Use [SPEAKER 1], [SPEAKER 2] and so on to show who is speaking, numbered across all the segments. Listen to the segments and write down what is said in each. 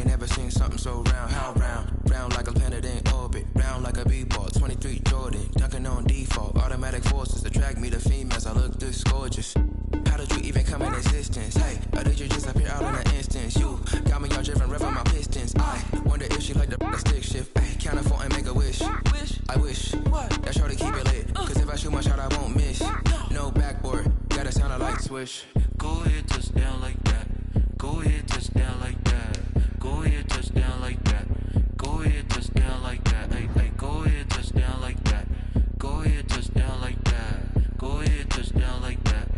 [SPEAKER 1] ain't never seen something so round. How round? Round like a planet in orbit. Round like a b-ball. 23 Jordan. Dunking on default. Automatic forces attract me to females. I look this gorgeous. How did you even come in existence? Hey, or did you just appear out in an instance? You got me all driven, revving my pistons. I wonder if she like the stick shift. Hey, count it 4 and make a wish. I wish that shorty keep it lit. Cause if I shoot my shot, I won't miss. No backboard, gotta sound a light switch.
[SPEAKER 2] Go ahead, touch down like that. Go ahead, touch down like that. Go ahead, touch down like that. Go ahead, touch down like that. Hey, hey, go ahead, touch down like that. Go ahead, touch down like that. Go ahead, touch down like that.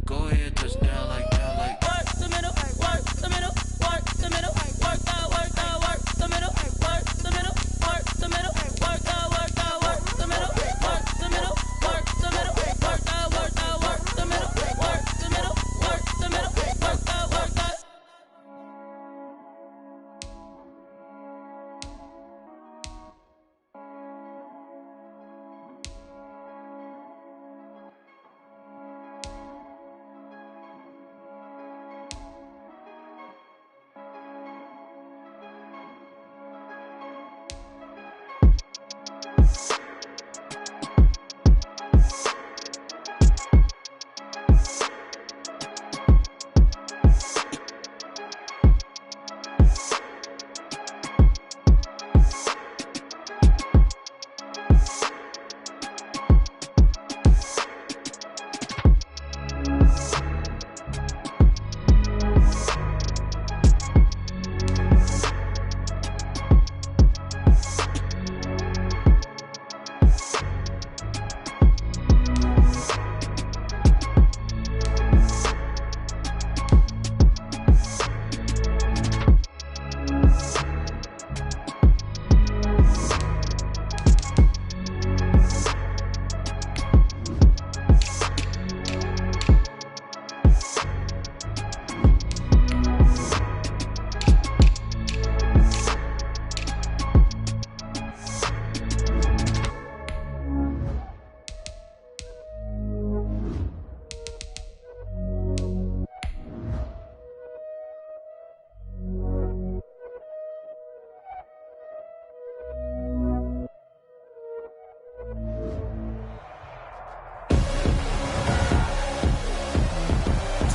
[SPEAKER 2] Go ahead, touch down like that. Like
[SPEAKER 3] work the middle, work the middle, work the middle, work the middle, work the middle, work the middle, work the middle, work the middle, work the middle, work the middle, work the middle, work the middle, work the middle, work the.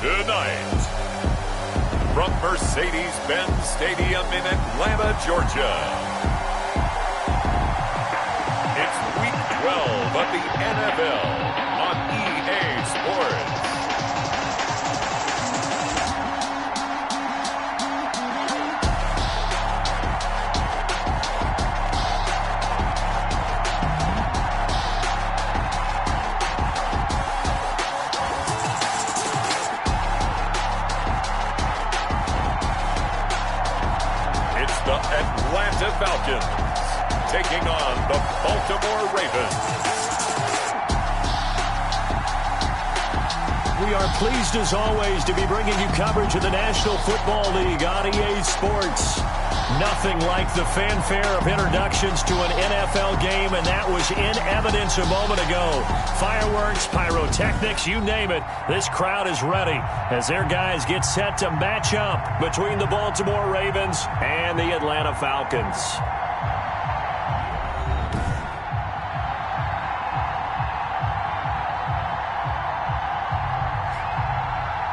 [SPEAKER 4] Tonight, from Mercedes-Benz Stadium in Atlanta, Georgia, it's Week 12 of the NFL on EA Sports. The Atlanta Falcons taking on the Baltimore Ravens.
[SPEAKER 5] We are pleased as always to be bringing you coverage of the National Football League on EA Sports. Nothing like the fanfare of introductions to an NFL game, and that was in evidence a moment ago. Fireworks, pyrotechnics, you name it. This crowd is ready as their guys get set to match up between the Baltimore Ravens and the Atlanta Falcons.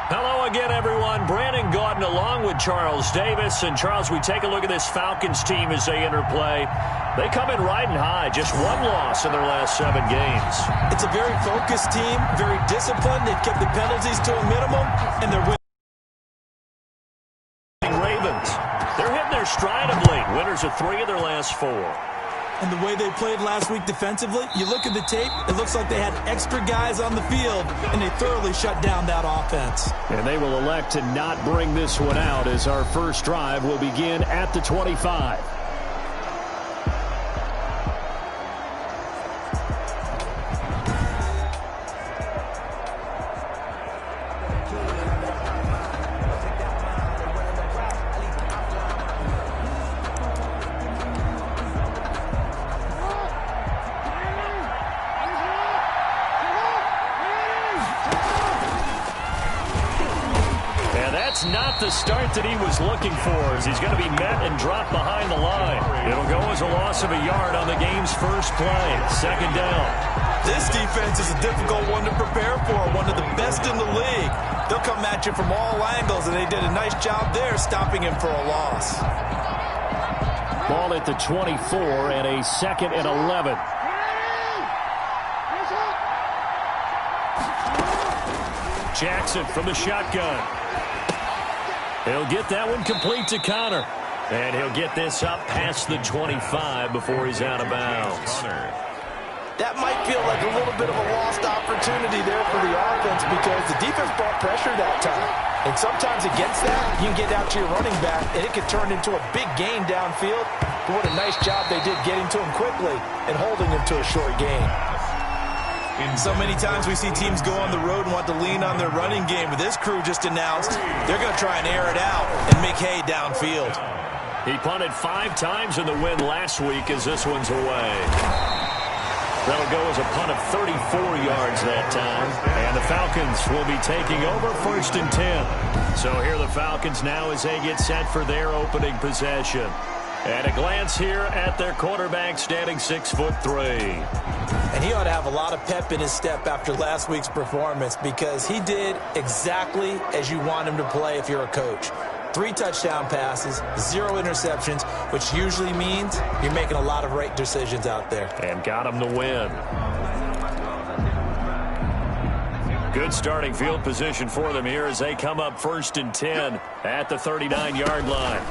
[SPEAKER 5] Hello again, everyone. Brandon Gaudin along with Charles Davis. And, Charles, we take a look at this Falcons team as they enter play. They come in riding high, just one loss in their last 7 games.
[SPEAKER 6] It's a very focused team, very disciplined. They've kept the penalties to a minimum, and they're winning.
[SPEAKER 5] Ravens, they're hitting their stride of late. Winners of 3 of their last 4.
[SPEAKER 6] And the way they played last week defensively, you look at the tape, it looks like they had extra guys on the field, and they thoroughly shut down that offense.
[SPEAKER 5] And they will elect to not bring this one out as our first drive will begin at the 25. It's not the start that he was looking for, as he's going to be met and dropped behind the line. It'll go as a loss of a yard on the game's first play. Second down.
[SPEAKER 6] This defense is a difficult one to prepare for, one of the best in the league. They'll come at you from all angles, and they did a nice job there stopping him for a loss.
[SPEAKER 5] Ball at the 24 and a 2nd and 11. Jackson from the shotgun. He'll get that one complete to Connor. And he'll get this up past the 25 before he's out of bounds.
[SPEAKER 6] That might feel like a little bit of a lost opportunity there for the offense because the defense brought pressure that time. And sometimes against that, you can get out to your running back, and it can turn into a big gain downfield. But what a nice job they did getting to him quickly and holding him to a short gain. So many times we see teams go on the road and want to lean on their running game, but this crew just announced they're going to try and air it out and make hay downfield.
[SPEAKER 5] He punted 5 times in the win last week as this one's away. That'll go as a punt of 34 yards that time. And the Falcons will be taking over 1st and 10. So here the Falcons now as they get set for their opening possession. And a glance here at their quarterback standing 6'3".
[SPEAKER 6] And he ought to have a lot of pep in his step after last week's performance because he did exactly as you want him to play if you're a coach. 3 touchdown passes, 0 interceptions, which usually means you're making a lot of right decisions out there.
[SPEAKER 5] And got him the win. Good starting field position for them here as they come up 1st and 10 at the 39-yard line.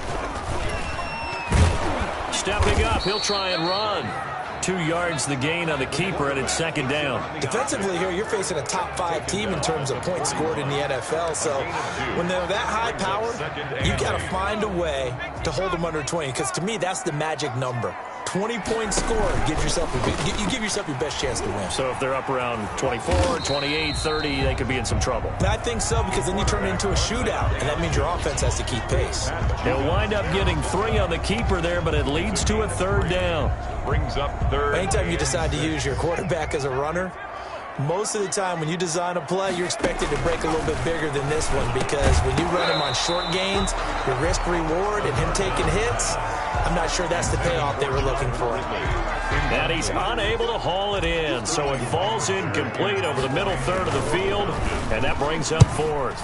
[SPEAKER 5] Stepping up, he'll try and run. 2 yards the gain on the keeper, and it's 2nd down.
[SPEAKER 6] Defensively here, you're facing a top 5 team in terms of points scored in the NFL. So when they're that high powered, you got to find a way to hold them under 20. Because to me, that's the magic number. 20 points scored, you give yourself your best chance to win.
[SPEAKER 5] So if they're up around 24, 28, 30, they could be in some trouble.
[SPEAKER 6] I think so, because then you turn it into a shootout, and that means your offense has to keep pace.
[SPEAKER 5] He'll wind up getting 3 on the keeper there, but it leads to a 3rd down.
[SPEAKER 4] Brings up 3rd.
[SPEAKER 6] Anytime you decide to use your quarterback as a runner, most of the time when you design a play, you're expected to break a little bit bigger than this one, because when you run him on short gains, your risk-reward and him taking hits, I'm not sure that's the payoff they were looking for.
[SPEAKER 5] And he's unable to haul it in, so it falls incomplete over the middle third of the field, and that brings up 4th.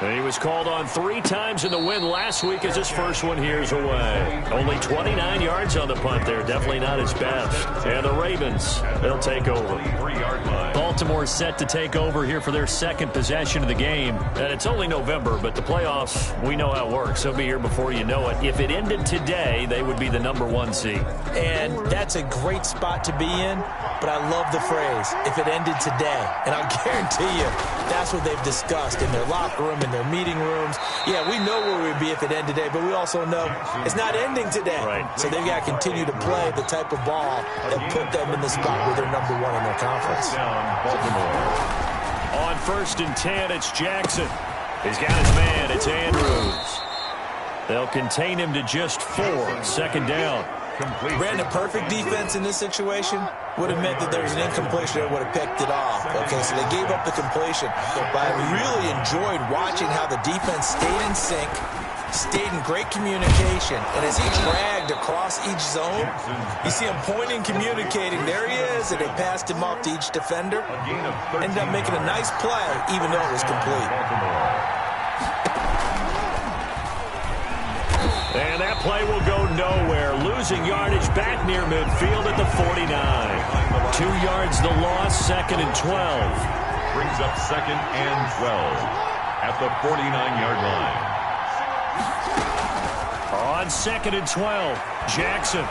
[SPEAKER 5] And he was called on 3 times in the win last week as his first one here's away. Only 29 yards on the punt there. Definitely not his best. And the Ravens, they'll take over. Baltimore set to take over here for their 2nd possession of the game. And it's only November, but the playoffs, we know how it works. They'll be here before you know it. If it ended today, they would be the number 1 seed.
[SPEAKER 6] And that's a great spot to be in, but I love the phrase, if it ended today. And I'll guarantee you, that's what they've discussed in their locker room, in their meeting rooms. Yeah, we know where we'd be if it ended today, but we also know it's not ending today.
[SPEAKER 5] Right.
[SPEAKER 6] So they've got to continue to play the type of ball that put them in the spot where they're number 1 in their conference.
[SPEAKER 5] On 1st and 10, it's Jackson. He's got his man. It's Andrews. They'll contain him to just 4. 2nd down.
[SPEAKER 6] Ran a perfect defense in this situation would have meant that there was an incompletion that would have picked it off. Okay, so they gave up the completion. But I really enjoyed watching how the defense stayed in sync, stayed in great communication, and as he dragged across each zone, you see him pointing, communicating. There he is, and they passed him off to each defender. Ended up making a nice play, even though it was complete.
[SPEAKER 5] And that play will go nowhere. Losing yardage back near midfield at the 49. 2 yards the loss, 2nd and 12.
[SPEAKER 4] Brings up 2nd and 12 at the 49-yard line.
[SPEAKER 5] On 2nd and 12, Jackson.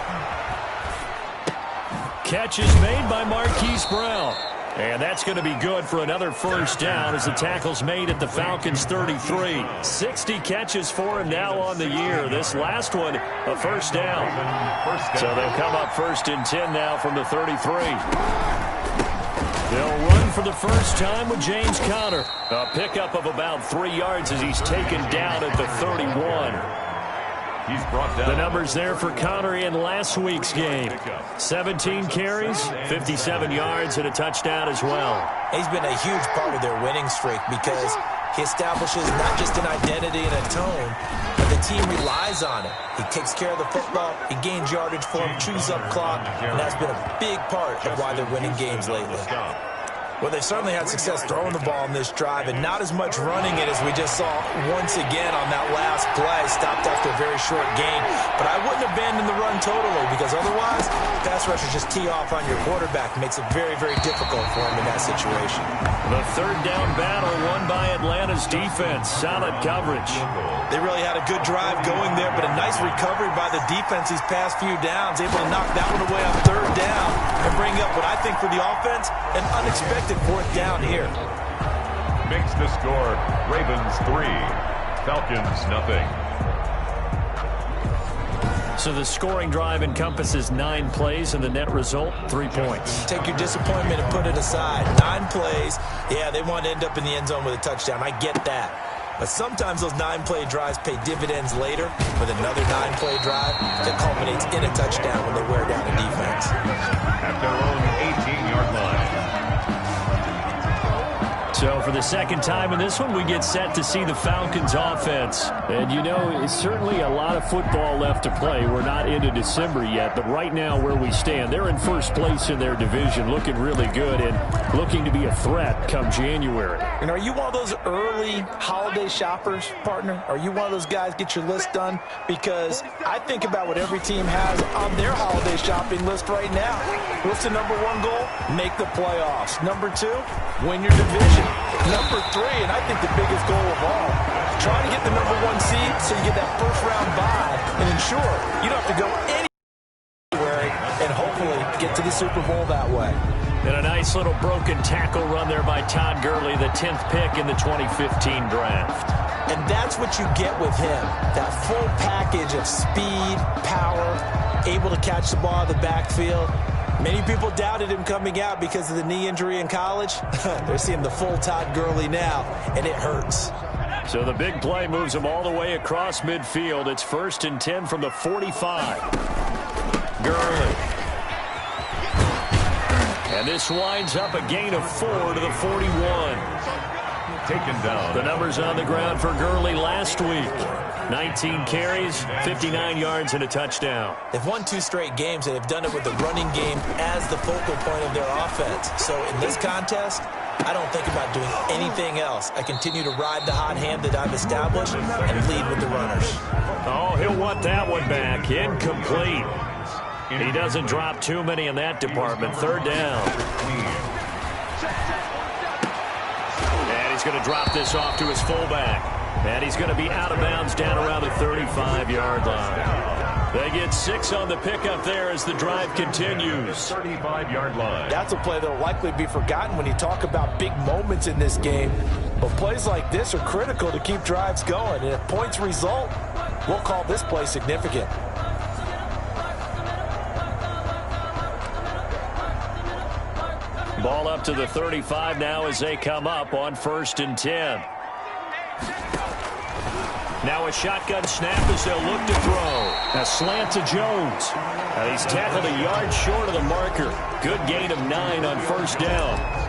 [SPEAKER 5] Catch is made by Marquise Brown. And that's going to be good for another 1st down as the tackle's made at the Falcons' 33. 60 catches for him now on the year. This last one, a 1st down. So they'll come up 1st and 10 now from the 33. They'll run for the first time with James Conner. A pickup of about 3 yards as he's taken down at the 31.
[SPEAKER 4] He's brought down.
[SPEAKER 5] The numbers there for Conner in last week's game. 17 carries, 57 yards, and a touchdown as well.
[SPEAKER 6] He's been a huge part of their winning streak because He establishes not just an identity and a tone, but the team relies on it. He takes care of the football, he gains yardage for him, chews up clock, and that's been a big part of why they're winning games lately. Well, they certainly had success throwing the ball in this drive, and not as much running it as we just saw once again on that last play. Stopped after a very short gain. But I wouldn't abandon the run totally, because otherwise, pass rushers just tee off on your quarterback. Makes it very, very difficult for him in that situation.
[SPEAKER 5] The third down battle won by Atlanta's defense. Solid coverage.
[SPEAKER 6] They really had a good drive going there, but a nice recovery by the defense these past few downs. Able to knock that one away on third down and bring up what I think for the offense, an unexpected fourth down here.
[SPEAKER 4] Makes the score Ravens 3, Falcons nothing.
[SPEAKER 5] So the scoring drive encompasses 9 plays, and the net result, 3 points.
[SPEAKER 6] Take your disappointment and put it aside. 9 plays. Yeah, they want to end up in the end zone with a touchdown. I get that. But sometimes those 9-play drives pay dividends later with another 9-play drive that culminates in a touchdown when they wear down a defense.
[SPEAKER 4] At their own 18-yard line.
[SPEAKER 5] So for the second time in this one, we get set to see the Falcons offense. And you know, it's certainly a lot of football left to play. We're not into December yet, but right now where we stand, they're in first place in their division, looking really good and looking to be a threat come January.
[SPEAKER 6] And are you one of those early holiday shoppers, partner? Are you one of those guys get your list done? Because I think about what every team has on their holiday shopping list right now. What's the number 1 goal? Make the playoffs. Number 2, win your division. Number 3, and I think the biggest goal of all, try to get the number 1 seed so you get that first-round bye and ensure you don't have to go anywhere and hopefully get to the Super Bowl that way.
[SPEAKER 5] And a nice little broken tackle run there by Todd Gurley, the 10th pick in the 2015 draft.
[SPEAKER 6] And that's what you get with him, that full package of speed, power, able to catch the ball in the backfield. Many people doubted him coming out because of the knee injury in college. They're seeing the full Todd Gurley now, and it hurts.
[SPEAKER 5] So the big play moves him all the way across midfield. It's 1st and 10 from the 45. Gurley. And this winds up a gain of 4 to the 41.
[SPEAKER 4] Taken down.
[SPEAKER 5] The numbers on the ground for Gurley last week. 19 carries, 59 yards, and a touchdown.
[SPEAKER 6] They've won 2 straight games, and they've done it with the running game as the focal point of their offense. So in this contest, I don't think about doing anything else. I continue to ride the hot hand that I've established and lead with the runners.
[SPEAKER 5] Oh, he'll want that one back. Incomplete. He doesn't drop too many in that department. 3rd down. And he's going to drop this off to his fullback. And he's going to be out of bounds down around the 35-yard line. They get 6 on the pickup there as the drive continues.
[SPEAKER 4] 35-yard line.
[SPEAKER 6] That's a play that will likely be forgotten when you talk about big moments in this game. But plays like this are critical to keep drives going. And if points result, we'll call this play significant.
[SPEAKER 5] Ball up to the 35 now as they come up on 1st and 10. Now a shotgun snap as they'll look to throw. A slant to Jones. He's tackled a yard short of the marker. Good gain of 9 on 1st down.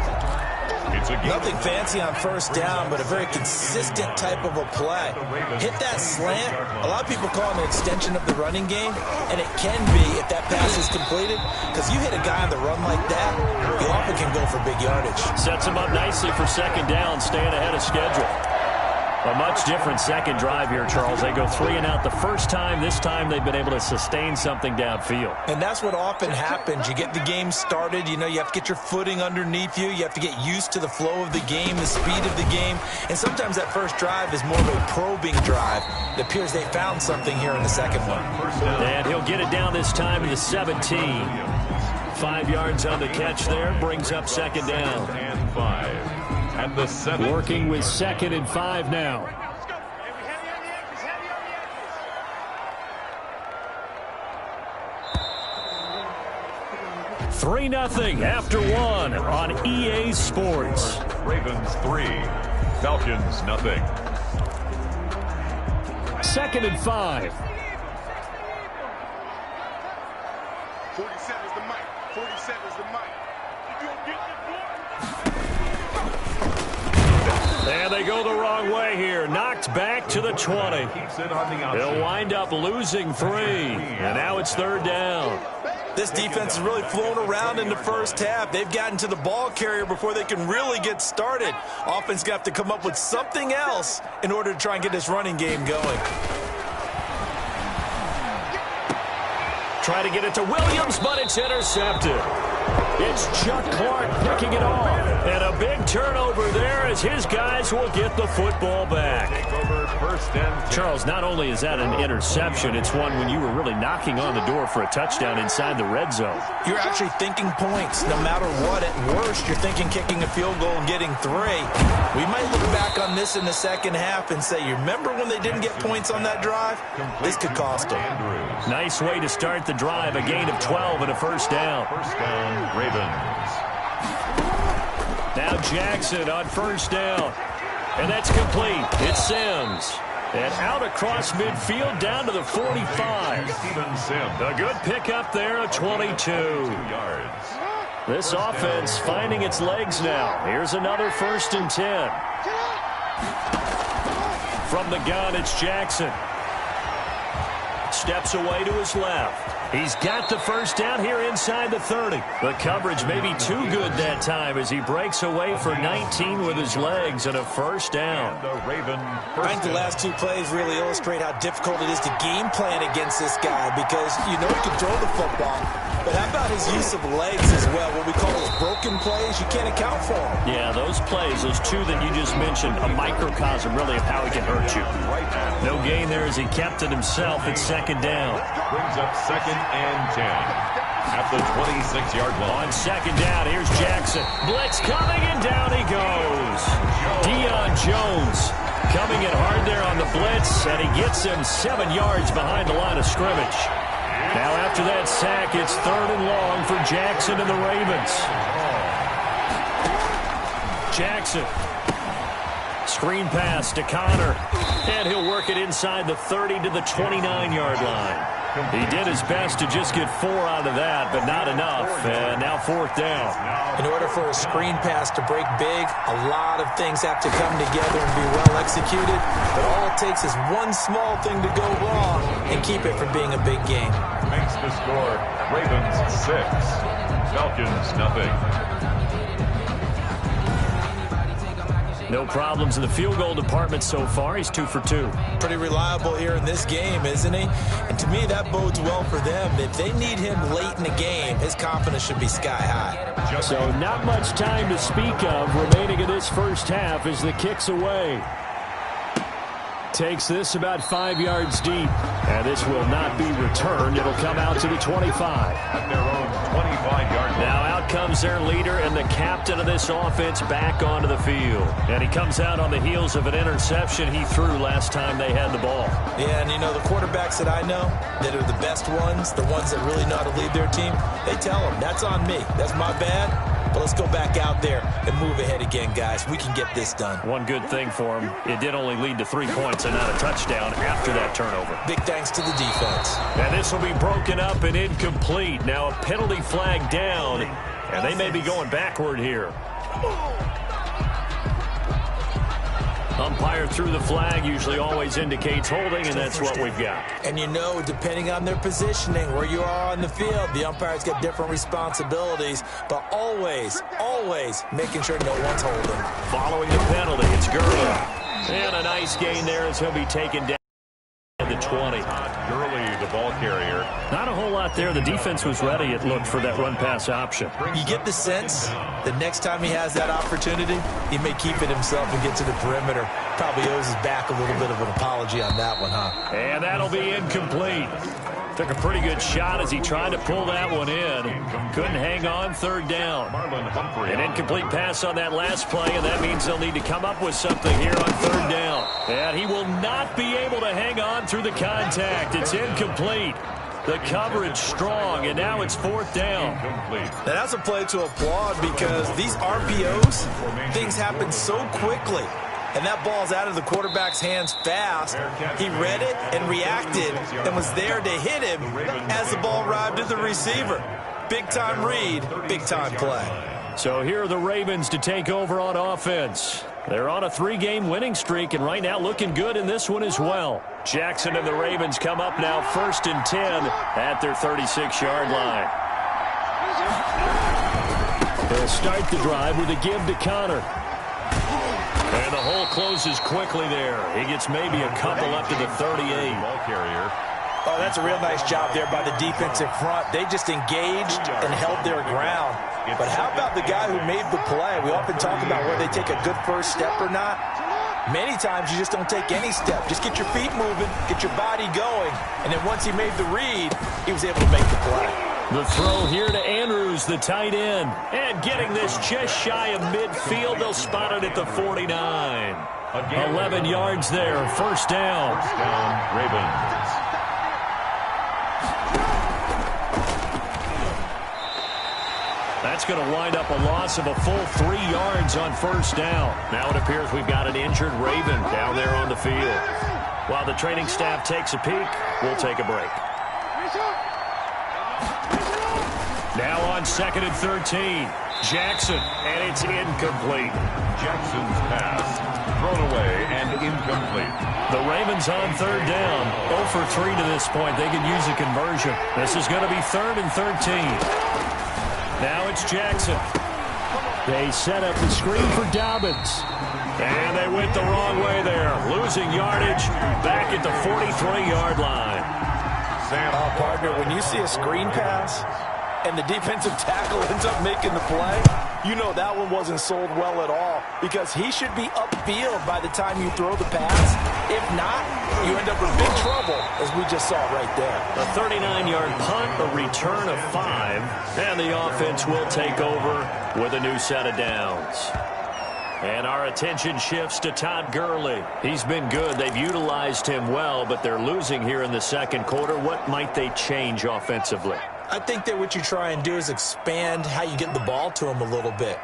[SPEAKER 6] Nothing fancy on 1st down, but a very consistent type of a play. Hit that slant. A lot of people call it an extension of the running game, and it can be if that pass is completed, because you hit a guy on the run like that, you often can go for big yardage.
[SPEAKER 5] Sets him up nicely for 2nd down, staying ahead of schedule. A much different second drive here, Charles. They go 3 and out the first time. This time they've been able to sustain something downfield.
[SPEAKER 6] And that's what often happens. You get the game started. You know, you have to get your footing underneath you. You have to get used to the flow of the game, the speed of the game. And sometimes that first drive is more of a probing drive. It appears they found something here in the second one.
[SPEAKER 5] And he'll get it down this time to the 17. 5 yards on the catch there. Brings up 2nd down.
[SPEAKER 4] And 5. At the 7.
[SPEAKER 5] Working with 2nd and 5 now. Three 0 after 1 on EA Sports.
[SPEAKER 4] Ravens 3, Falcons nothing.
[SPEAKER 5] 2nd and 5.
[SPEAKER 7] 47 is the mic. 47 is the mic.
[SPEAKER 5] And they go the wrong way here. Knocked back to the 20. They'll wind up losing 3. And now it's 3rd down.
[SPEAKER 6] This defense is really flown around in the first half. They've gotten to the ball carrier before they can really get started. Offense got to come up with something else in order to try and get this running game going.
[SPEAKER 5] Try to get it to Williams, but it's intercepted. It's Chuck Clark picking it off. And a big turnover there as his guys will get the football back. Charles, not only is that an interception, it's one when you were really knocking on the door for a touchdown inside the red zone.
[SPEAKER 6] You're actually thinking points. No matter what, at worst, you're thinking kicking a field goal and getting 3. We might look back on this in the second half and say, you remember when they didn't get points on that drive? This could cost them.
[SPEAKER 5] Nice way to start the drive, a gain of 12 and a first down.
[SPEAKER 4] First down, Ravens.
[SPEAKER 5] Now Jackson on first down. And that's complete. It's Sims. And out across midfield down to the 45.
[SPEAKER 4] Steven Sims.
[SPEAKER 5] A good pickup there of 22.
[SPEAKER 4] 2 yards.
[SPEAKER 5] This offense finding its legs now. Here's another 1st and 10. From the gun, it's Jackson. Steps away to his left. He's got the first down here inside the 30. The coverage may be too good that time as he breaks away for 19 with his legs and a first down.
[SPEAKER 4] The Raven.
[SPEAKER 6] I think the last 2 plays really illustrate how difficult it is to game plan against this guy because you know he can throw the football. But how about his use of legs as well? What we call those broken plays, you can't account for them.
[SPEAKER 5] Yeah, those plays, those 2 that you just mentioned, a microcosm really of how he can hurt you. No gain there as he kept it himself at 2nd down.
[SPEAKER 4] Brings up 2nd and 10 at the 26-yard line.
[SPEAKER 5] On 2nd down, here's Jackson. Blitz coming, and down he goes. Deion Jones coming in hard there on the blitz, and he gets him 7 yards behind the line of scrimmage. Now after that sack, it's 3rd and long for Jackson and the Ravens. Jackson. Screen pass to Connor. And he'll work it inside the 30 to the 29-yard line. He did his best to just get 4 out of that, but not enough. And now 4th down.
[SPEAKER 6] In order for a screen pass to break big, a lot of things have to come together and be well executed. But all it takes is one small thing to go wrong and keep it from being a big game.
[SPEAKER 4] Makes the score Ravens 6, Falcons nothing.
[SPEAKER 5] No problems in the field goal department so far. He's 2 for 2.
[SPEAKER 6] Pretty reliable here in this game, isn't he? And to me, that bodes well for them. If they need him late in the game, his confidence should be sky high.
[SPEAKER 5] So not much time to speak of remaining in this first half as the kick's away. Takes this about 5 yards deep. And this will not be returned. It'll come out to the 25.
[SPEAKER 4] At their own 25-yard line.
[SPEAKER 5] Now out comes their leader and the captain of this offense back onto the field. And he comes out on the heels of an interception he threw last time they had the ball.
[SPEAKER 6] Yeah, and you know, the quarterbacks that I know that are the best ones, the ones that really know how to lead their team, they tell them, that's on me. That's my bad. But let's go back out there and move ahead again, guys. We can get this done.
[SPEAKER 5] One good thing for him, it did only lead to 3 points and not a touchdown after that turnover.
[SPEAKER 6] Big thanks to the defense.
[SPEAKER 5] And this will be broken up and incomplete. Now a penalty flag down, and they may be going backward here. Umpire threw the flag, usually always indicates holding, and that's what we've got.
[SPEAKER 6] And you know, depending on their positioning, where you are on the field, the umpire's got different responsibilities, but always, always making sure no one's holding.
[SPEAKER 5] Following the penalty, it's Gurley. And a nice gain there as he'll be taken down at the 20.
[SPEAKER 4] Gurley, the ball carrier.
[SPEAKER 5] Not a whole lot there. The defense was ready, it looked, for that run-pass option.
[SPEAKER 6] You get the sense that next time he has that opportunity, he may keep it himself and get to the perimeter. Probably owes his back a little bit of an apology on that one, huh?
[SPEAKER 5] And that'll be incomplete. Took a pretty good shot as he tried to pull that one in. Couldn't hang on, 3rd down. An incomplete pass on that last play, and that means they'll need to come up with something here on 3rd down. And he will not be able to hang on through the contact. It's incomplete. The coverage strong, and now it's 4th down.
[SPEAKER 6] Now that's a play to applaud because these RPOs, things happen so quickly. And that ball's out of the quarterback's hands fast. He read it and reacted and was there to hit him as the ball arrived at the receiver. Big-time read, big-time play.
[SPEAKER 5] So here are the Ravens to take over on offense. They're on a 3-game winning streak, and right now looking good in this one as well. Jackson and the Ravens come up now 1st and 10 at their 36-yard line. They'll start the drive with a give to Connor. And the hole closes quickly there. He gets maybe a couple up to the 38.
[SPEAKER 4] Ball carrier.
[SPEAKER 6] Oh, that's a real nice job there by the defensive front. They just engaged and held their ground. But how about the guy who made the play? We often talk about whether they take a good first step or not. Many times you just don't take any step. Just get your feet moving, get your body going. And then once he made the read, he was able to make the play.
[SPEAKER 5] The throw here to Andrews, the tight end. And getting this just shy of midfield. They'll spot it at the 49. 11 yards there, first down.
[SPEAKER 4] First down, Ravens.
[SPEAKER 5] That's going to wind up a loss of a full 3 yards on first down. Now it appears we've got an injured Raven down there on the field. While the training staff takes a peek, we'll take a break. Now on 2nd and 13, Jackson, and it's incomplete.
[SPEAKER 4] Jackson's pass thrown away and incomplete.
[SPEAKER 5] The Ravens on 3rd down. 0 for 3 to this point. They could use a conversion. This is going to be 3rd and 13. Now it's Jackson. They set up the screen for Dobbins. And they went the wrong way there. Losing yardage back at the 43-yard line.
[SPEAKER 6] Partner, when you see a screen pass and the defensive tackle ends up making the play, you know that one wasn't sold well at all, because he should be upfield by the time you throw the pass. If not, you end up with big trouble, as we just saw right there.
[SPEAKER 5] A 39-yard punt, a return of 5, and the offense will take over with a new set of downs. And our attention shifts to Todd Gurley. He's been good. They've utilized him well, but they're losing here in the second quarter. What might they change offensively?
[SPEAKER 6] I think that what you try and do is expand how you get the ball to him a little bit.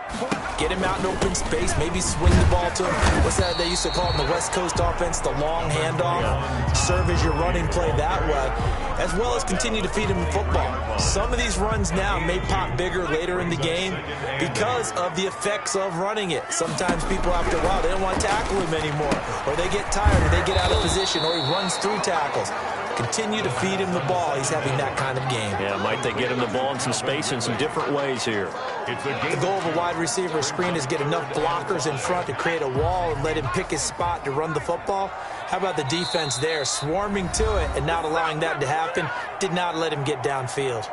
[SPEAKER 6] Get him out in open space, maybe swing the ball to him. What's that they used to call in the West Coast offense, the long handoff? Serve as your running play that way, as well as continue to feed him the football. Some of these runs now may pop bigger later in the game because of the effects of running it. Sometimes people, after a while, they don't want to tackle him anymore, or they get tired, or they get out of position, or he runs through tackles. Continue to feed him the ball. He's having that kind of game.
[SPEAKER 5] Yeah, might they get him the ball in some space in some different ways here?
[SPEAKER 6] The goal of a wide receiver screen is get enough blockers in front to create a wall and let him pick his spot to run the football. How about the defense there, swarming to it and not allowing that to happen? Did not let him get downfield.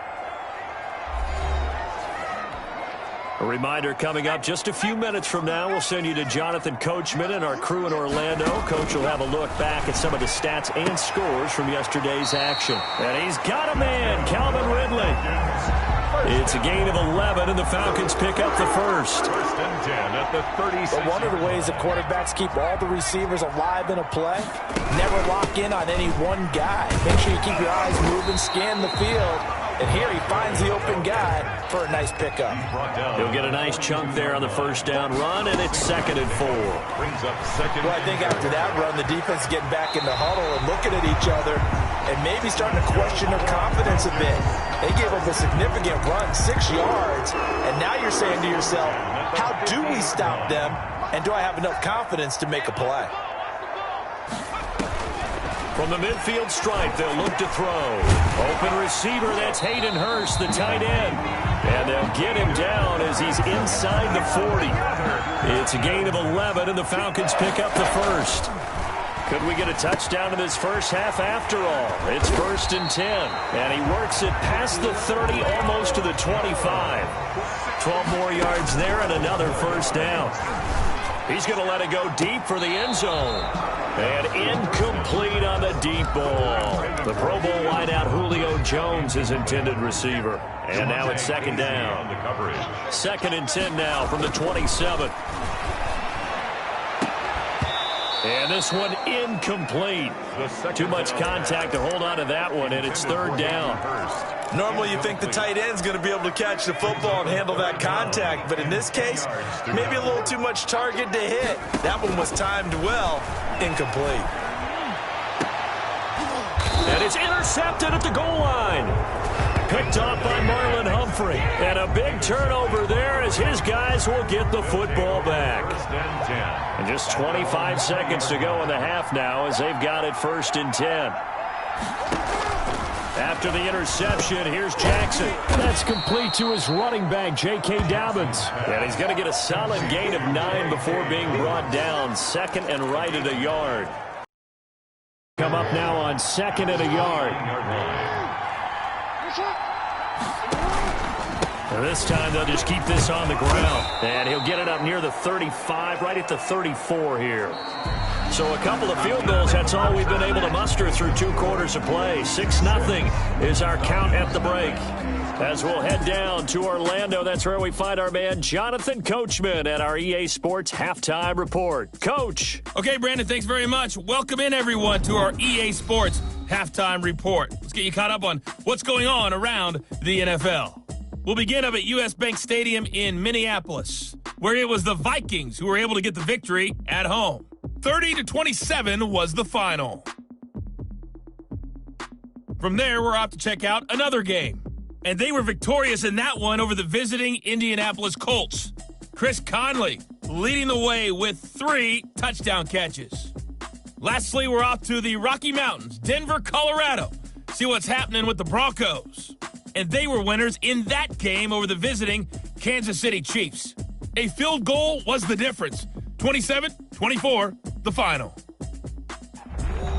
[SPEAKER 5] A reminder coming up just a few minutes from now. We'll send you to Jonathan Coachman and our crew in Orlando. Coach will have a look back at some of the stats and scores from yesterday's action. And he's got a man, Calvin Ridley. It's a gain of 11, and the Falcons pick up the first.
[SPEAKER 4] 1st and 10 at the 36.
[SPEAKER 6] But one of the ways that quarterbacks keep all the receivers alive in a play, never lock in on any one guy. Make sure you keep your eyes moving, scan the field. And here he finds the open guy for a nice pickup.
[SPEAKER 5] He'll get a nice chunk there on the first down run, and it's 2nd and 4.
[SPEAKER 4] Brings up 2nd.
[SPEAKER 6] Well, I think after that run, the defense is getting back in the huddle and looking at each other and maybe starting to question their confidence a bit. They gave up a significant run, 6 yards, and now you're saying to yourself, how do we stop them, and do I have enough confidence to make a play?
[SPEAKER 5] From the midfield stripe, they'll look to throw. Open receiver, that's Hayden Hurst, the tight end. And they'll get him down as he's inside the 40. It's a gain of 11, and the Falcons pick up the first. Could we get a touchdown in this first half after all? It's 1st and 10, and he works it past the 30, almost to the 25. 12 more yards there and another first down. He's going to let it go deep for the end zone. And incomplete on the deep ball. The Pro Bowl wideout Julio Jones, his intended receiver. And now it's 2nd down. 2nd and 10 now from the 27. And this one incomplete. Too much contact to hold on to that one, and it's 3rd down.
[SPEAKER 6] Normally you think the tight end's going to be able to catch the football and handle that contact, but in this case, maybe a little too much target to hit. That one was timed well. Incomplete.
[SPEAKER 5] And it's intercepted at the goal line. picked off by Marlon Humphrey. And a big turnover there as his guys will get the football back. And just 25 seconds to go in the half now as they've got it 1st and 10. After the interception, here's Jackson. That's complete to his running back, J.K. Dobbins. And he's going to get a solid gain of 9 before being brought down. 2nd and right at a yard. Come up now on 2nd and a yard. And this time they'll just keep this on the ground. And he'll get it up near the 35, right at the 34 here. So a couple of field goals, that's all we've been able to muster through 2 quarters of play. 6-0 is our count at the break. As we'll head down to Orlando, that's where we find our man Jonathan Coachman at our EA Sports Halftime Report. Coach.
[SPEAKER 7] Okay, Brandon, thanks very much. Welcome in, everyone, to our EA Sports Halftime Report. Let's get you caught up on what's going on around the NFL. We'll begin up at U.S. Bank Stadium in Minneapolis, where it was the Vikings who were able to get the victory at home. 30-27 was the final. From there, we're off to check out another game. And they were victorious in that one over the visiting Indianapolis Colts. Chris Conley leading the way with 3 touchdown catches. Lastly, we're off to the Rocky Mountains, Denver, Colorado. See what's happening with the Broncos. And they were winners in that game over the visiting Kansas City Chiefs. A field goal was the difference. 27-24, the final.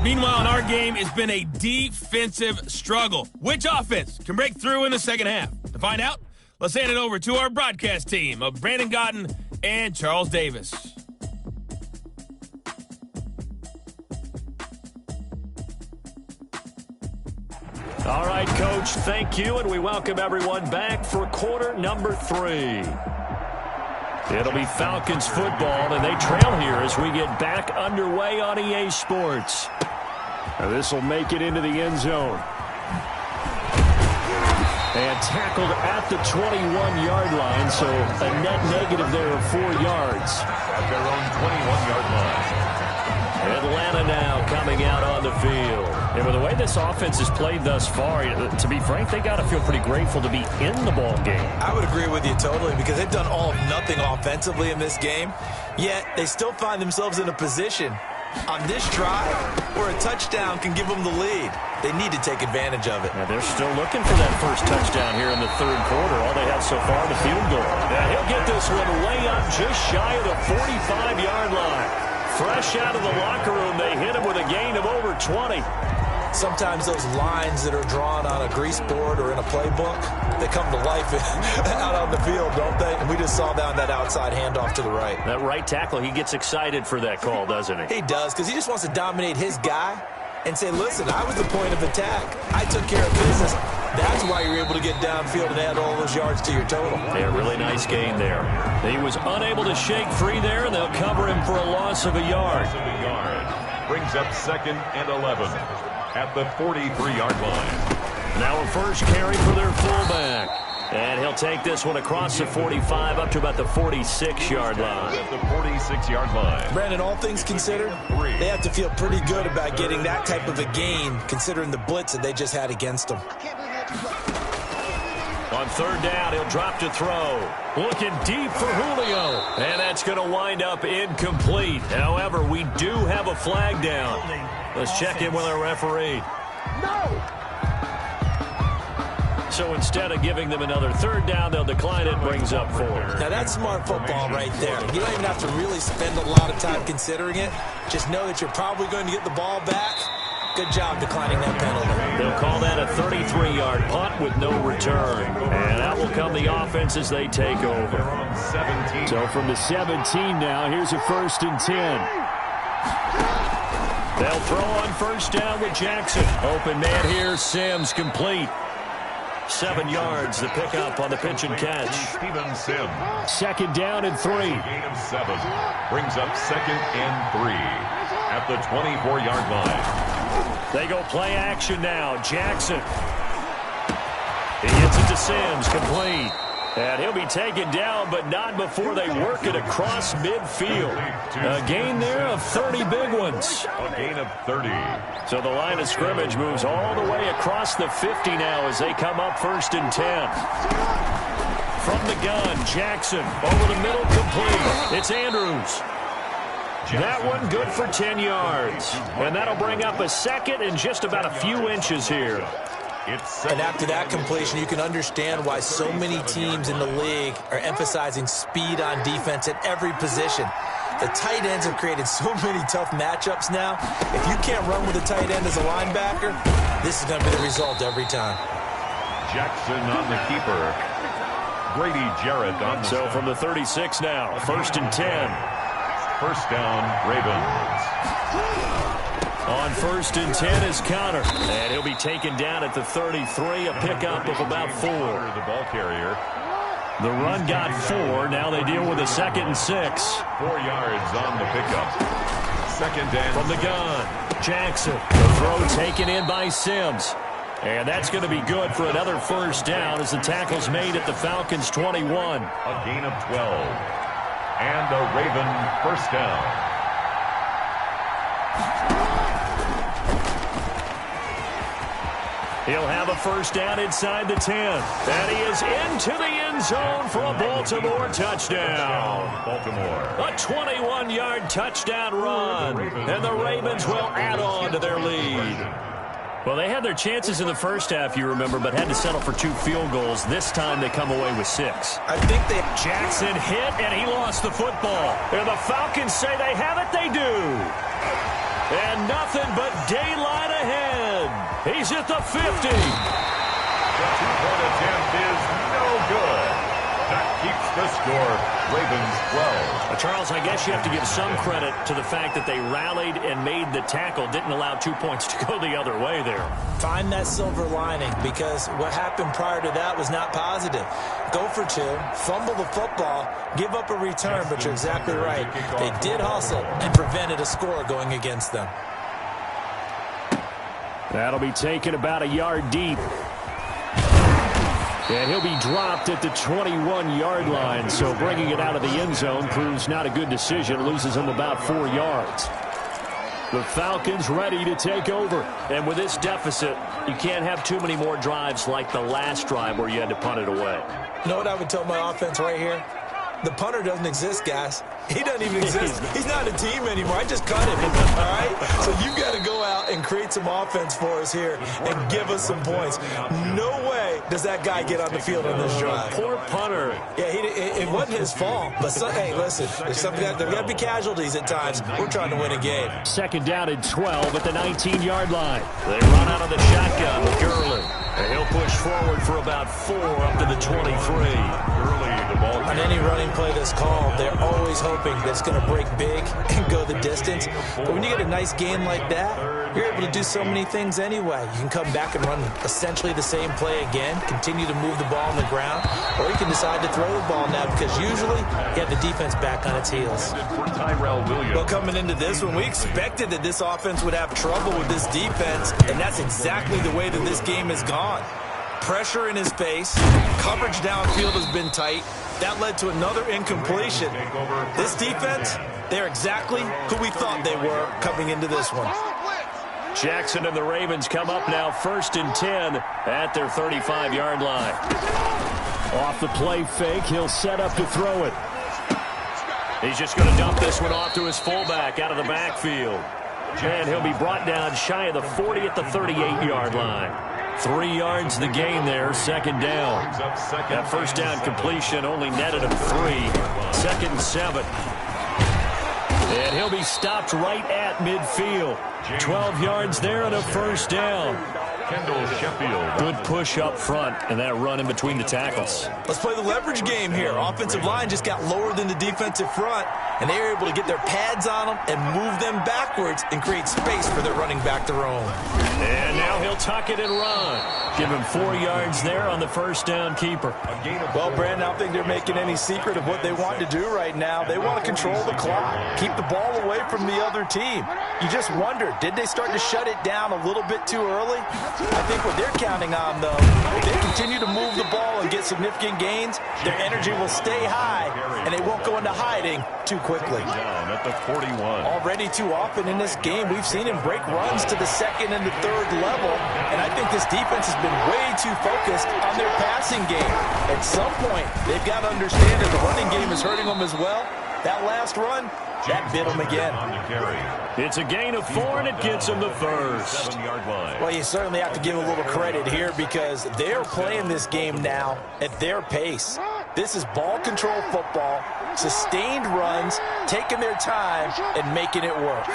[SPEAKER 7] Meanwhile, in our game, it's been a defensive struggle. Which offense can break through in the second half? To find out, let's hand it over to our broadcast team of Brandon Gotten and Charles Davis.
[SPEAKER 5] All right, Coach, thank you, and we welcome everyone back for quarter number 3. It'll be Falcons football, and they trail here as we get back underway on EA Sports. Now this will make it into the end zone. And tackled at the 21-yard line, so a net negative there of 4 yards.
[SPEAKER 4] At their own 21-yard line.
[SPEAKER 5] Atlanta now coming out on the field. And with the way this offense has played thus far, to be frank, they got to feel pretty grateful to be in the ball game.
[SPEAKER 6] I would agree with you totally because they've done all of nothing offensively in this game, yet they still find themselves in a position on this drive where a touchdown can give them the lead. They need to take advantage of it.
[SPEAKER 5] Now they're still looking for that first touchdown here in the 3rd quarter. All they have so far, the field goal. Now he'll get this one way up just shy of the 45-yard line. Fresh out of the locker room, they hit him with a gain of over 20.
[SPEAKER 6] Sometimes those lines that are drawn on a grease board or in a playbook, they come to life out on the field, don't they? And we just saw down that outside handoff to the right.
[SPEAKER 5] That right tackle, he gets excited for that call, doesn't he?
[SPEAKER 6] He does, because he just wants to dominate his guy and say, listen, I was the point of attack. I took care of business. That's why you're able to get downfield and add all those yards to your total.
[SPEAKER 5] Yeah, really nice gain there. He was unable to shake free there, and they'll cover him for a loss of a yard.
[SPEAKER 4] Brings up 2nd and 11 at the 43-yard line.
[SPEAKER 5] Now a first carry for their fullback. And he'll take this one across the 45 up to about the 46-yard line.
[SPEAKER 4] At the 46-yard line.
[SPEAKER 6] Brandon, all things considered, they have to feel pretty good about getting that type of a gain considering the blitz that they just had against them.
[SPEAKER 5] On 3rd down, he'll drop to throw. Looking deep for Julio. And that's going to wind up incomplete. However, we do have a flag down. Let's check in with our referee.
[SPEAKER 6] No!
[SPEAKER 5] So instead of giving them another 3rd down, they'll decline it, brings up 4.
[SPEAKER 6] Now that's smart football right there. You don't even have to really spend a lot of time considering it. Just know that you're probably going to get the ball back. Good job declining that penalty.
[SPEAKER 5] They'll call that a 33-yard punt with no return. And out will come the offense as they take over. So from the 17 now, here's a 1st and 10. They'll throw on 1st down with Jackson. Open man here, Sims complete. 7 yards, the pickup on the pitch and catch.
[SPEAKER 4] Steven Sims.
[SPEAKER 5] 2nd down and 3.
[SPEAKER 4] Gain of 7. Brings up 2nd and 3 at the 24-yard line.
[SPEAKER 5] They go play action now. Jackson. He gets it to Sims, complete. And he'll be taken down, but not before they work it across midfield. A gain there of 30 big ones.
[SPEAKER 4] A gain of 30.
[SPEAKER 5] So the line of scrimmage moves all the way across the 50 now as they come up 1st and 10. From the gun, Jackson over the middle, complete. It's Andrews. That one good for 10 yards. And that'll bring up a second and just about a few inches here.
[SPEAKER 6] And after that completion, you can understand why so many teams in the league are emphasizing speed on defense at every position. The tight ends have created so many tough matchups now. If you can't run with a tight end as a linebacker, this is going to be the result every time.
[SPEAKER 4] Jackson on the keeper. Grady Jarrett on the
[SPEAKER 5] So from the 36 now, 1st and 10.
[SPEAKER 4] First down, Ravens.
[SPEAKER 5] On 1st and 10 is Connor. And he'll be taken down at the 33, a pickup of about 4.
[SPEAKER 4] The ball carrier.
[SPEAKER 5] The run got 4. Now they deal with a 2nd and 6.
[SPEAKER 4] 4 yards on the pickup. 2nd and
[SPEAKER 5] From the gun, Jackson. The throw taken in by Sims. And that's going to be good for another 1st down as the tackle's made at the Falcons' 21.
[SPEAKER 4] A gain of 12. And a Raven 1st down.
[SPEAKER 5] He'll have a 1st down inside the 10. And he is into the end zone for a Baltimore touchdown.
[SPEAKER 4] Baltimore.
[SPEAKER 5] A 21-yard touchdown run. And the Ravens will add on to their lead. Well, they had their chances in the first half, you remember, but had to settle for 2 field goals. This time they come away with 6.
[SPEAKER 6] I think they...
[SPEAKER 5] Jackson hit, and he lost the football. And the Falcons say they have it, they do. And nothing but daylight ahead. He's at the 50.
[SPEAKER 4] The 2-point attempt is no good. That keeps the score. Ravens 12.
[SPEAKER 5] Charles, I guess you have to give some credit to the fact that they rallied and made the tackle, didn't allow 2 points to go the other way there.
[SPEAKER 6] Find that silver lining, because what happened prior to that was not positive. Go for 2, fumble the football, give up a return, but you're exactly right. They did hustle and prevented a score going against them.
[SPEAKER 5] That'll be taken about a yard deep. And he'll be dropped at the 21-yard line, so bringing it out of the end zone proves not a good decision, loses him about 4 yards. The Falcons ready to take over. And with this deficit, you can't have too many more drives like the last drive where you had to punt it away.
[SPEAKER 6] You know what I would tell my offense right here? The punter doesn't exist, guys. He doesn't even exist. He's not a team anymore. I just cut him, all right? So you've got to go out and create some offense for us here and give us some points. No way does that guy get on the field on this drive.
[SPEAKER 5] Poor punter.
[SPEAKER 6] Yeah, it wasn't his fault. But, hey, listen, there's got to be casualties at times. We're trying to win a game.
[SPEAKER 5] 2nd down and 12 at the 19-yard line. They run out of the shotgun with Gurley. And he'll push forward for about 4 up to the 23.
[SPEAKER 4] Gurley, the ball.
[SPEAKER 6] On any running play that's called, they're always hoping that it's going to break big and go the distance. But when you get a nice game like that, you're able to do so many things anyway. You can come back and run essentially the same play again, continue to move the ball on the ground, or you can decide to throw the ball now because usually you have the defense back on its heels. Well, coming into this one, we expected that this offense would have trouble with this defense, and that's exactly the way that this game has gone. Pressure in his face, coverage downfield has been tight. That led to another incompletion. This defense, they're exactly who we thought they were coming into this one.
[SPEAKER 5] Jackson and the Ravens come up now 1st and 10 at their 35-yard line. Off the play fake, he'll set up to throw it. He's just going to dump this one off to his fullback out of the backfield. And he'll be brought down shy of the 40 at the 38-yard line. 3 yards the gain there, 2nd down. That 1st down completion only netted him 3. 2nd and 7. And he'll be stopped right at midfield. 12 yards there and a 1st down.
[SPEAKER 4] Kendall Sheffield.
[SPEAKER 5] Good push up front, and that run in between the tackles.
[SPEAKER 6] Let's play the leverage game here. Offensive line just got lower than the defensive front, and they were able to get their pads on them and move them backwards and create space for their running back to roam.
[SPEAKER 5] And now he'll tuck it and run. Give him 4 yards there on the 1st down keeper.
[SPEAKER 6] Well, Brandon, I don't think they're making any secret of what they want to do right now. They want to control the clock, keep the ball away from the other team. You just wonder, did they start to shut it down a little bit too early? I think what they're counting on, though, if they continue to move the ball and get significant gains, their energy will stay high, and they won't go into hiding too quickly.
[SPEAKER 4] Down at the 41.
[SPEAKER 6] Already too often in this game, we've seen him break runs to the second and the third level, and I think this defense has been way too focused on their passing game. At some point, they've got to understand that the running game is hurting them as well. That last run, that bit him again.
[SPEAKER 5] It's a gain of 4, and it gets him the first.
[SPEAKER 4] 7-yard line.
[SPEAKER 6] Well, you certainly have to give a little credit here because they're playing this game now at their pace. This is ball control football, sustained runs, taking their time, and making it work.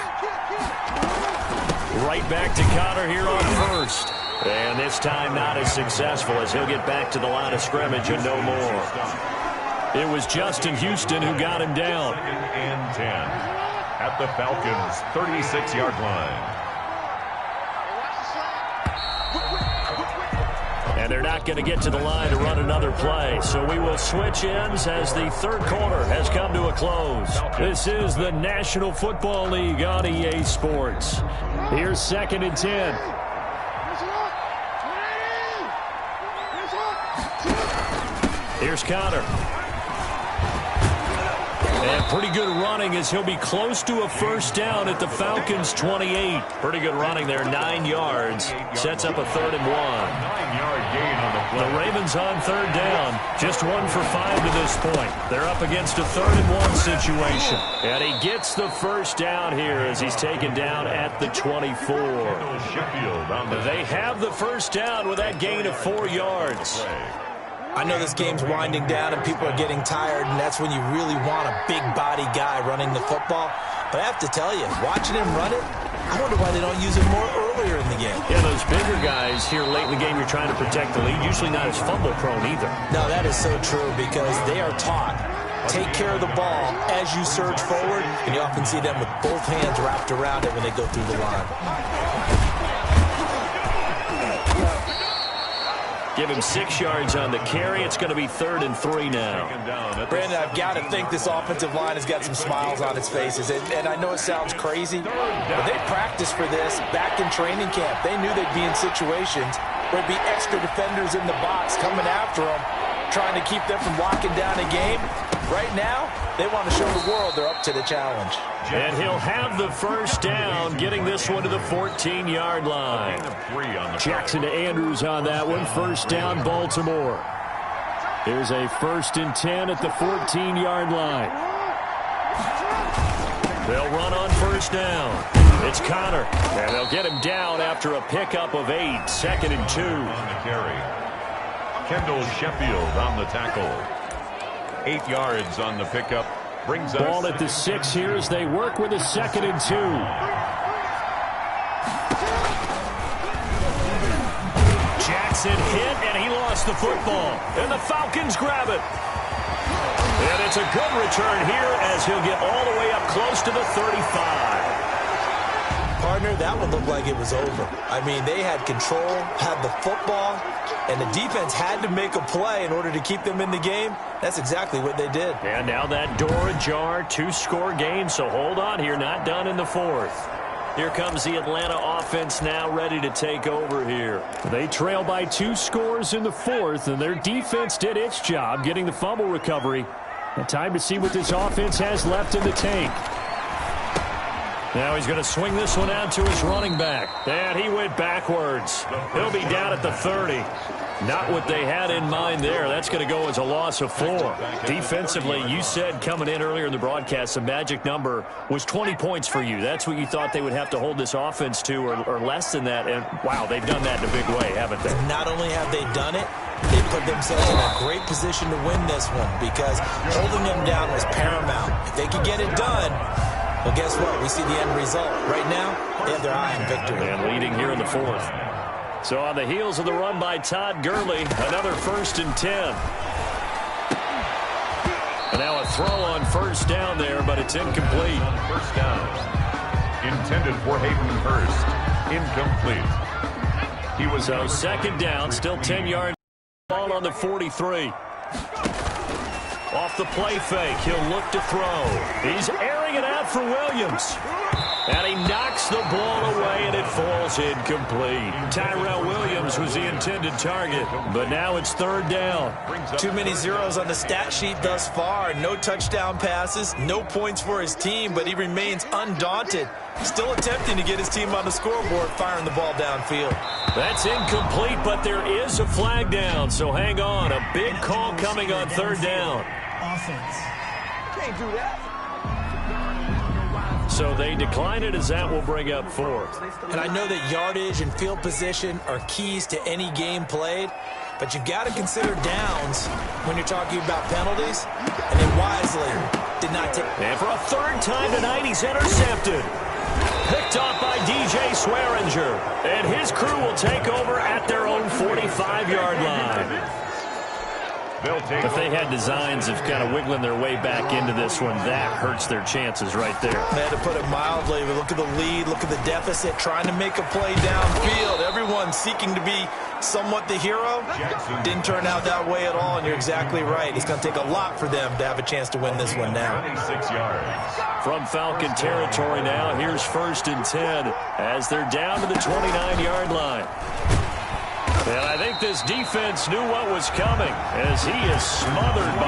[SPEAKER 5] Right back to Connor here on first. And this time not as successful as he'll get back to the line of scrimmage and no more. It was Justin Houston who got him down.
[SPEAKER 4] 2nd and 10 at the Falcons' 36-yard line.
[SPEAKER 5] And they're not going to get to the line to run another play. So we will switch ends as the third quarter has come to a close. This is the National Football League on EA Sports. Here's 2nd and 10. Here's Connor. And pretty good running as he'll be close to a first down at the Falcons' 28. Pretty good running there, 9 yards. Sets up a 3rd and 1.
[SPEAKER 4] 9-yard gain on the play.
[SPEAKER 5] The Ravens on 3rd down. Just 1 for 5 to this point. They're up against a 3rd and 1 situation. And he gets the first down here as he's taken down at the 24. They have the first down with that gain of 4 yards.
[SPEAKER 6] I know this game's winding down and people are getting tired, and that's when you really want a big body guy running the football. But I have to tell you, watching him run it, I wonder why they don't use him more earlier in the game.
[SPEAKER 5] Yeah, those bigger guys here late in the game, you're trying to protect the lead, usually not as fumble prone either.
[SPEAKER 6] No, that is so true because they are taught, take care of the ball as you surge forward, and you often see them with both hands wrapped around it when they go through the line.
[SPEAKER 5] Give him 6 yards on the carry. It's going to be 3rd and 3 now.
[SPEAKER 6] Brandon, I've got to think this offensive line has got some smiles on its faces. And I know it sounds crazy, but they practiced for this back in training camp. They knew they'd be in situations where there'd be extra defenders in the box coming after them, trying to keep them from locking down a game. Right now, they want to show the world they're up to the challenge.
[SPEAKER 5] And he'll have the first down, getting this one to the 14-yard line. Jackson to Andrews on that one. First down, Baltimore. Here's a 1st and 10 at the 14-yard line. They'll run on first down. It's Connor, and they'll get him down after a pickup of 8. 2nd and 2.
[SPEAKER 4] On the carry. Kendall Sheffield on the tackle. 8 yards on the pickup. Brings us
[SPEAKER 5] ball at the 6 here as they work with a 2nd and 2. Jackson hit, and he lost the football. And the Falcons grab it. And it's a good return here as he'll get all the way up close to the 35.
[SPEAKER 6] Partner, that one looked like it was over. I mean, they had control, had the football, and the defense had to make a play in order to keep them in the game. That's exactly what they did.
[SPEAKER 5] And now that door ajar, 2-score game, so hold on here, not done in the 4th. Here comes the Atlanta offense now ready to take over here. They trail by 2 scores in the 4th, and their defense did its job getting the fumble recovery. And time to see what this offense has left in the tank. Now he's going to swing this one out to his running back. And he went backwards. He'll be down at the 30. Not what they had in mind there. That's going to go as a loss of 4. Defensively, you said coming in earlier in the broadcast, the magic number was 20 points for you. That's what you thought they would have to hold this offense to or less than that. And, wow, they've done that in a big way, haven't they?
[SPEAKER 6] Not only have they done it, they put themselves in a great position to win this one because holding them down was paramount. If they could get it done, well, guess what? We see the end result. Right now, they have their eye on victory.
[SPEAKER 5] And leading here in the 4th. So on the heels of the run by Todd Gurley, another 1st and 10. And now a throw on first down there, but it's incomplete.
[SPEAKER 4] First down. Intended for Hayden Hurst. Incomplete. He was
[SPEAKER 5] so 2nd down, still 10 yards. Ball on the 43. Off the play fake, he'll look to throw. He's airing it out for Williams. And he knocks the ball away, and it falls incomplete. Tyrell Williams was the intended target, but now it's third down.
[SPEAKER 6] Too many zeros on the stat sheet thus far. No touchdown passes, no points for his team, but he remains undaunted. Still attempting to get his team on the scoreboard, firing the ball downfield.
[SPEAKER 5] That's incomplete, but there is a flag down, so hang on. A big call coming on third down.
[SPEAKER 8] Offense.
[SPEAKER 6] Can't do that.
[SPEAKER 5] So they decline it as that will bring up fourth.
[SPEAKER 6] And I know that yardage and field position are keys to any game played, but you've got to consider downs when you're talking about penalties, and they wisely did not take.
[SPEAKER 5] And for a third time tonight, he's intercepted. Picked off by DJ Swearinger, and his crew will take over at their own 45-yard line. If they had designs of kind of wiggling their way back into this one, that hurts their chances right there.
[SPEAKER 6] They had to put it mildly, but look at the lead, look at the deficit, trying to make a play downfield. Everyone seeking to be somewhat the hero. Didn't turn out that way at all, and you're exactly right. It's going to take a lot for them to have a chance to win this one now.
[SPEAKER 4] 26 yards.
[SPEAKER 5] From Falcon territory now, here's 1st and 10 as they're down to the 29-yard line. And I think this defense knew what was coming as he is smothered by